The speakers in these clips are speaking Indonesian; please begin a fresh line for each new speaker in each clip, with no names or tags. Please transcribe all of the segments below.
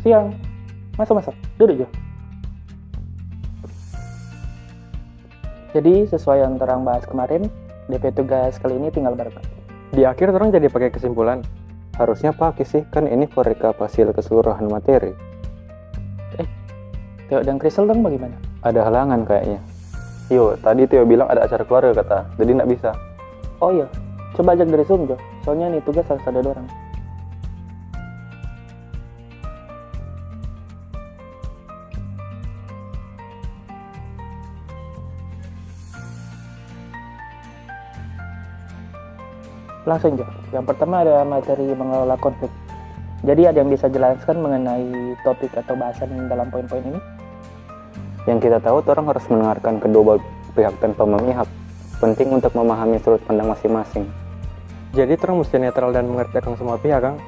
Siang. Masuk. Duduk Jo. Jadi sesuai yang terang bahas kemarin, DP tugas kali ini tinggal berapa?
Di akhir orang jadi pakai kesimpulan. Harusnya pakai sih, kan ini for recap hasil keseluruhan materi.
Teo dan Crystal dong bagaimana?
Ada halangan kayaknya. Yo, tadi Teo bilang ada acara keluarga kata, jadi nggak bisa.
Oh iya, coba ajak dari Zoom Jo. Soalnya nih tugas harus ada 2 orang. Langsung Jo. Yang pertama ada materi mengelola konflik. Jadi ada yang bisa jelaskan mengenai topik atau bahasan dalam poin-poin ini?
Yang kita tahu, orang harus mendengarkan kedua pihak tanpa memihak. Penting untuk memahami sudut pandang masing-masing. Jadi orang mesti netral dan mengerti semua pihak, Kang?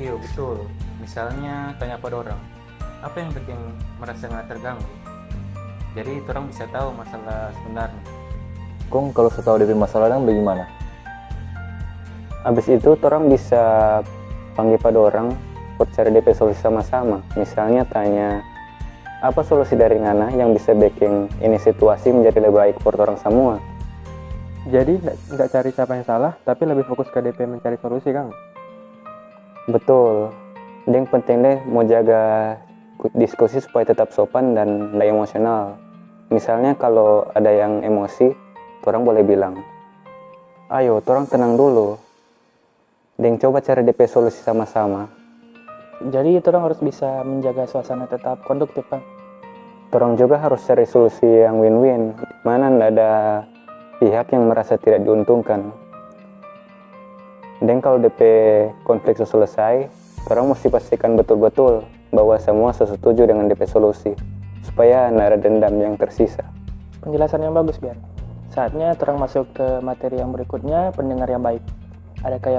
Iya betul. Misalnya tanya pada orang, apa yang bikin merasa nggak terganggu? Jadi orang bisa tahu masalah sebenarnya.
Kong kalau setahu dari masalah dan bagaimana?
Habis itu orang bisa panggil pada orang buat cari DP solusi sama-sama. Misalnya tanya, apa solusi dari Ngana yang bisa bikin ini situasi menjadi lebih baik buat orang semua?
Jadi nggak cari siapa yang salah, tapi lebih fokus ke DP mencari solusi, Kang.
Betul. Yang penting deh mau jaga diskusi supaya tetap sopan dan nggak emosional. Misalnya kalau ada yang emosi, orang boleh bilang, ayo orang tenang dulu. Dan coba cari DP solusi sama-sama.
Jadi orang harus bisa menjaga suasana tetap konduktif, Bang.
Orang juga harus cari solusi yang win-win, mana nggak ada pihak yang merasa tidak diuntungkan. Dan kalau DP konflik sudah selesai, orang mesti pastikan betul-betul bahwa semua setuju dengan DP solusi, supaya nggak ada dendam yang tersisa.
Penjelasan yang bagus, Biar. Saatnya orang masuk ke materi yang berikutnya, pendengar yang baik. Adakah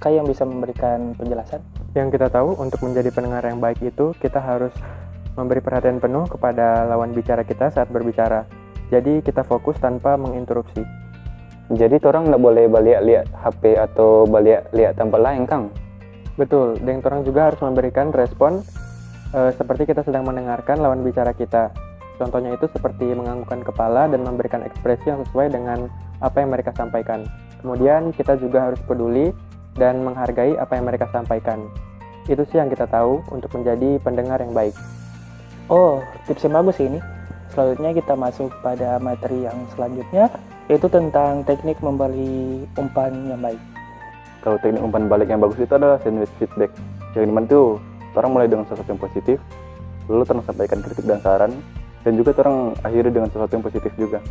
yang bisa memberikan penjelasan?
Yang kita tahu, untuk menjadi pendengar yang baik itu, kita harus memberi perhatian penuh kepada lawan bicara kita saat berbicara. Jadi kita fokus tanpa menginterupsi.
Jadi orang nggak boleh balik lihat HP atau balik lihat tempat lain, Kang.
Betul, dan orang juga harus memberikan respon seperti kita sedang mendengarkan lawan bicara kita. Contohnya itu seperti menganggukkan kepala dan memberikan ekspresi yang sesuai dengan apa yang mereka sampaikan. Kemudian kita juga harus peduli dan menghargai apa yang mereka sampaikan. Itu sih yang kita tahu untuk menjadi pendengar yang baik.
Oh, tips yang bagus ini. Selanjutnya kita masuk pada materi yang selanjutnya, yaitu tentang teknik memberi umpan yang baik.
Kalau teknik umpan balik yang bagus itu adalah sandwich feedback. Yang dimana tuh, orang mulai dengan sesuatu yang positif, lalu orang sampaikan kritik dan saran, dan juga orang akhiri dengan sesuatu yang positif juga.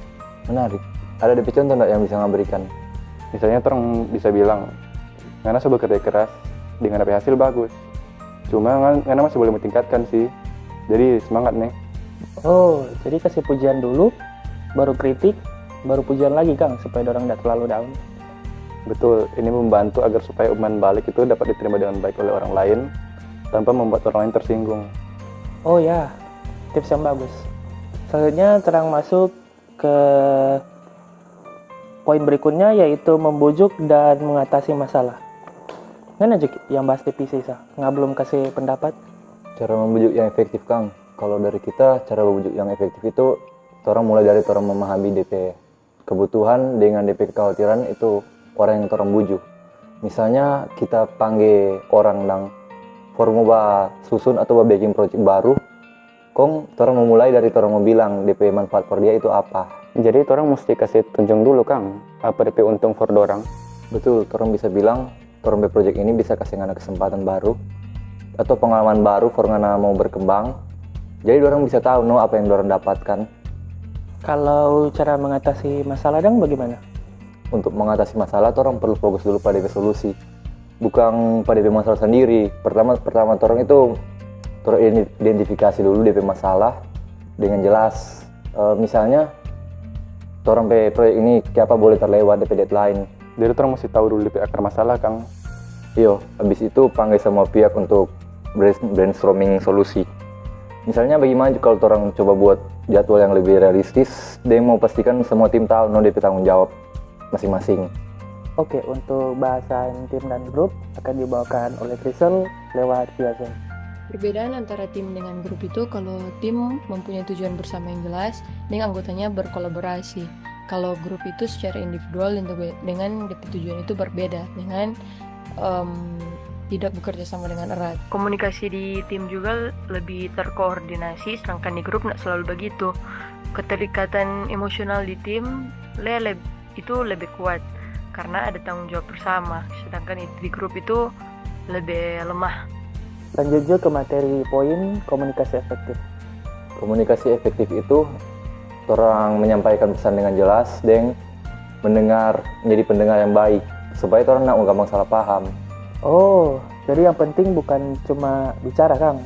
Menarik. Ada DP contoh nggak yang bisa memberikan?
Misalnya orang bisa bilang, Ngana sudah bekerja keras, dengan dapat hasil bagus. Cuma Ngana masih boleh meningkatkan sih. Jadi semangat nih.
Oh, jadi kasih pujian dulu, baru kritik, baru pujian lagi, Kang, supaya orang tidak terlalu down.
Betul, ini membantu agar supaya umpan balik itu dapat diterima dengan baik oleh orang lain, tanpa membuat orang lain tersinggung.
Oh ya, tips yang bagus. Selanjutnya terang masuk ke poin berikutnya, yaitu membujuk dan mengatasi masalah. Ngana Juk yang bahas di PC nggak belum kasih pendapat?
Cara membujuk yang efektif, Kang. Kalau dari kita, cara membujuk yang efektif itu orang mulai dari orang memahami DP kebutuhan dengan DP kekhawatiran itu orang yang orang bujuk. Misalnya kita panggil orang yang formula susun atau bikin project baru, Kong orang memulai dari orang mau bilang DP manfaat for dia itu apa.
Jadi orang mesti kasih tunjung dulu, Kang, apa DP untung for dorang.
Betul, orang bisa bilang orang project ini bisa kasih ngana kesempatan baru atau pengalaman baru for ngana mau berkembang. Jadi orang bisa tahu apa yang orang dapatkan.
Kalau cara mengatasi masalah dong bagaimana?
Untuk mengatasi masalah orang perlu fokus dulu pada DP solusi, bukan pada DP masalah sendiri. Pertama orang itu identifikasi dulu DP masalah dengan jelas. Misalnya orang proyek ini siapa boleh terlewat DP deadline.
Jadi orang mesti tahu dulu DP akar masalah, Kang.
Iyo, habis itu panggil semua pihak untuk brainstorming solusi. Misalnya bagaimana kalau orang coba buat jadwal yang lebih realistis, dia mau pastikan semua tim tahu DP tanggung jawab masing-masing.
Oke, untuk bahasan tim dan grup akan dibawakan oleh Krisel lewat via Zoom.
Perbedaan antara tim dengan grup itu kalau tim mempunyai tujuan bersama yang jelas dan anggotanya berkolaborasi. Kalau grup itu secara individual dengan tujuan itu berbeda dengan tidak bekerja sama dengan erat. Komunikasi di tim juga lebih terkoordinasi, sedangkan di grup tidak selalu begitu. Keterikatan emosional di tim itu lebih kuat karena ada tanggung jawab bersama, sedangkan di grup itu lebih lemah.
Lanjut ke materi poin komunikasi efektif.
Komunikasi efektif itu orang menyampaikan pesan dengan jelas dan menjadi pendengar yang baik supaya orang tidak gampang salah paham.
Oh, jadi yang penting bukan cuma bicara, Kang,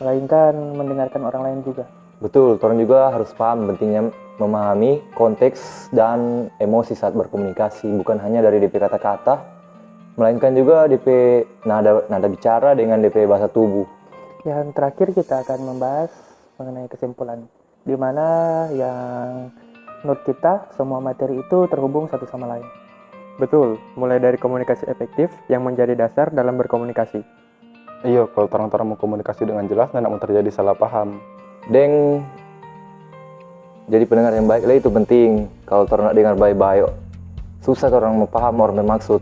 melainkan mendengarkan orang lain juga.
Betul, orang juga harus paham pentingnya memahami konteks dan emosi saat berkomunikasi, bukan hanya dari DP kata-kata, melainkan juga DP nada bicara dengan DP bahasa tubuh.
Yang terakhir kita akan membahas mengenai kesimpulan, di mana yang menurut kita semua materi itu terhubung satu sama lain.
Betul, mulai dari komunikasi efektif yang menjadi dasar dalam berkomunikasi.
Iya, kalau orang-orang mau komunikasi dengan jelas, tidak mau terjadi salah paham.
Dan jadi pendengar yang baik lah itu penting. Kalau orang nak dengar baik-baik, susah orang mau paham orang bermaksud.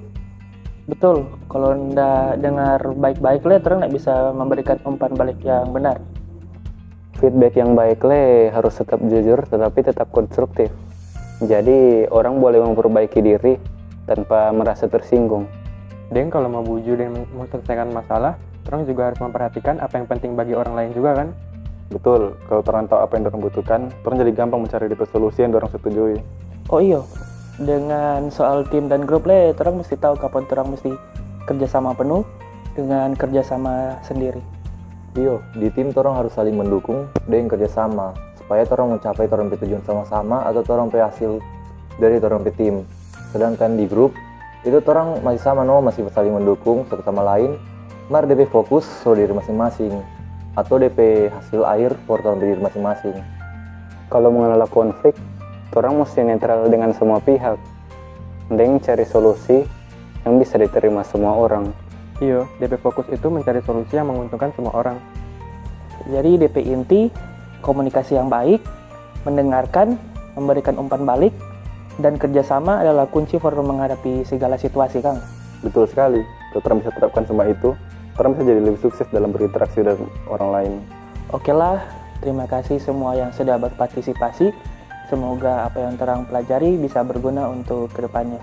Betul, kalau ndak dengar baik-baik orang ndak bisa memberikan umpan balik yang benar.
Feedback yang baik harus tetap jujur tetapi tetap konstruktif. Jadi orang boleh memperbaiki diri tanpa merasa tersinggung.
Dan kalau mau buju dan menyelesaikan masalah, orang juga harus memperhatikan apa yang penting bagi orang lain juga kan?
Betul, kalau orang tahu apa yang orang butuhkan, orang jadi gampang mencari solusi yang orang setujui.
Oh iya, dengan soal tim dan grup orang mesti tahu kapan orang mesti kerjasama penuh dengan kerjasama sendiri.
Iya, di tim orang harus saling mendukung dan kerjasama supaya orang mencapai orang tujuan sama-sama atau orang hasil dari orang tim. Sedangkan di grup itu orang masih sama masih saling mendukung satu sama lain, mar DP fokus so diri masing-masing atau DP hasil akhir for orang diri masing-masing.
Kalau mengelola konflik, orang mesti netral dengan semua pihak dan cari solusi yang bisa diterima semua orang.
Iya, DP fokus itu mencari solusi yang menguntungkan semua orang.
Jadi DP inti komunikasi yang baik, mendengarkan, memberikan umpan balik, dan kerjasama adalah kunci for menghadapi segala situasi, Kang.
Betul sekali, kalau orang bisa terapkan semua itu, orang bisa jadi lebih sukses dalam berinteraksi dengan orang lain.
Oke lah, terima kasih semua yang sudah berpartisipasi. Semoga apa yang terang pelajari bisa berguna untuk kedepannya.